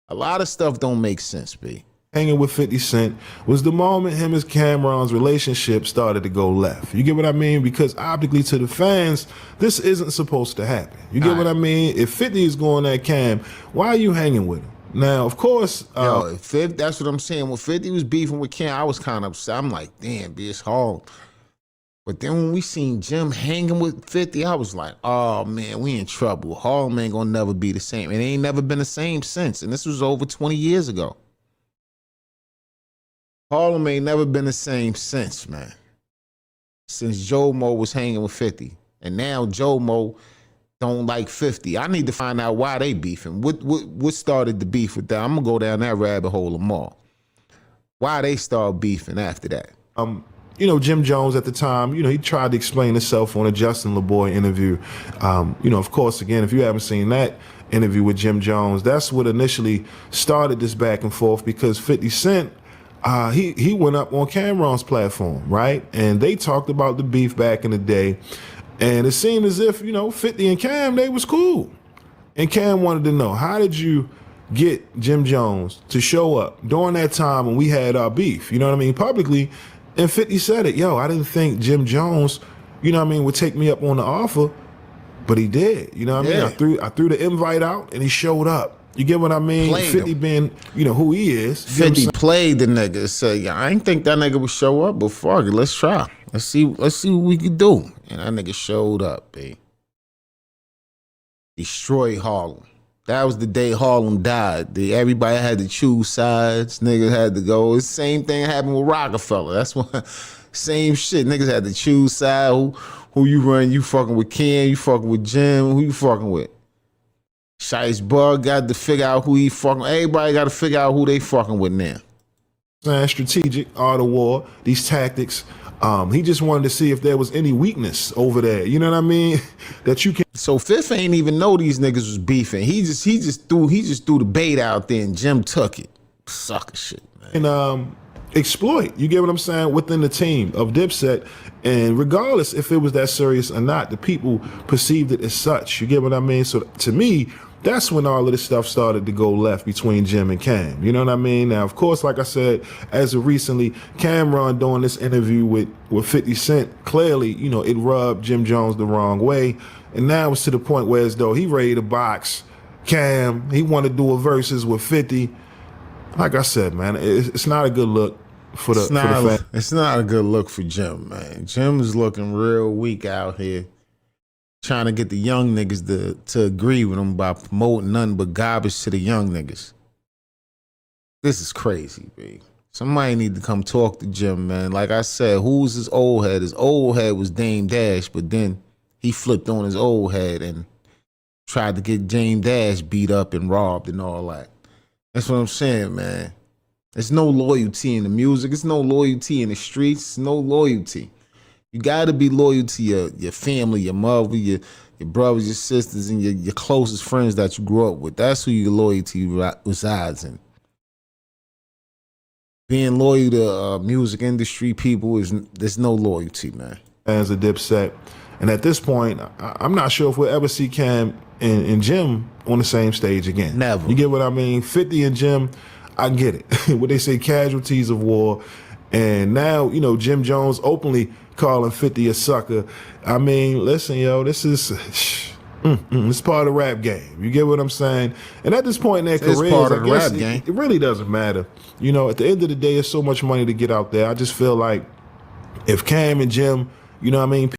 A lot of stuff don't make sense, B. Hanging with 50 Cent was the moment him and Cameron's relationship started to go left. You get what I mean? Because optically to the fans, this isn't supposed to happen. You get what I mean? If 50 is going at Cam, why are you hanging with him? Now, of course... Yo, that's what I'm saying. When 50 was beefing with Cam, I was kind of upset. I'm like, damn, B, it's hard. But then when we seen Jim hanging with 50, I was like, oh, man, we in trouble. Harlem ain't gonna never be the same. It ain't never been the same since. And this was over 20 years ago. Harlem ain't never been the same since, man. Since Joe Mo was hanging with 50. And now Joe Mo don't like 50. I need to find out why they beefing. What started the beef with that? I'm gonna go down that rabbit hole tomorrow. Why they start beefing after that? You know, Jim Jones at the time, you know, he tried to explain himself on a Justin LeBoy interview. You know, of course, again, if you haven't seen that interview with Jim Jones, that's what initially started this back and forth because 50 Cent, he went up on Cameron's platform, right? And they talked about the beef back in the day. And it seemed as if, you know, 50 and Cam, they was cool. And Cam wanted to know, how did you get Jim Jones to show up during that time when we had our beef? You know what I mean? Publicly. And 50 said it, yo, I didn't think Jim Jones, you know what I mean, would take me up on the offer, but he did. You know what I mean? I threw the invite out and he showed up. You get what I mean? Played 50 him. being, you know, who he is. 50 played the nigga. Said, yeah, I ain't think that nigga would show up, but fuck it, let's try. Let's see what we could do. And that nigga showed up, B. Destroyed Harlem. That was the day Harlem died. Everybody had to choose sides. Niggas had to go. It's the same thing happened with Rockefeller. That's why, same shit. Niggas had to choose side. Who you run? You fucking with Ken? You fucking with Jim? Who you fucking with? Shice Bug got to figure out who he fucking. Everybody got to figure out who they fucking with now. Strategic art of war, these tactics. He just wanted to see if there was any weakness over there. You know what I mean? That you can. So Fifth ain't even know these niggas was beefing. He just threw the bait out there and Jim took it. Sucker shit, man. And exploit. You get what I'm saying? Within the team of Dipset, and regardless if it was that serious or not, the people perceived it as such. You get what I mean? So to me, that's when all of this stuff started to go left between Jim and Cam. You know what I mean? Now, of course, like I said, as of recently, Cameron doing this interview with 50 Cent, clearly, you know, it rubbed Jim Jones the wrong way. And now it's to the point where as though he ready to box Cam. He want to do a versus with 50. Like I said, man, it's not a good look for the fan. It's not a good look for Jim, man. Jim is looking real weak out here. Trying to get the young niggas to agree with him by promoting nothing but garbage to the young niggas. This is crazy, B. Somebody need to come talk to Jim, man. Like I said, who's his old head? His old head was Dame Dash, but then he flipped on his old head and tried to get Dame Dash beat up and robbed and all that. That's what I'm saying, man. There's no loyalty in the music. There's no loyalty in the streets. No loyalty. You got to be loyal to your family, your mother, your brothers, your sisters, and your closest friends that you grew up with. That's who your loyalty resides in. Being loyal to music industry people, there's no loyalty, man. As a Dipset. And at this point, I'm not sure if we'll ever see Cam and Jim on the same stage again. Never. You get what I mean? 50 and Jim, I get it. What they say, casualties of war. And now, you know, Jim Jones openly calling 50 a sucker. I mean, listen, yo, this is it's part of the rap game. You get what I'm saying? And at this point in their careers, I guess it really doesn't matter. You know, at the end of the day, there's so much money to get out there. I just feel like if Cam and Jim, you know what I mean,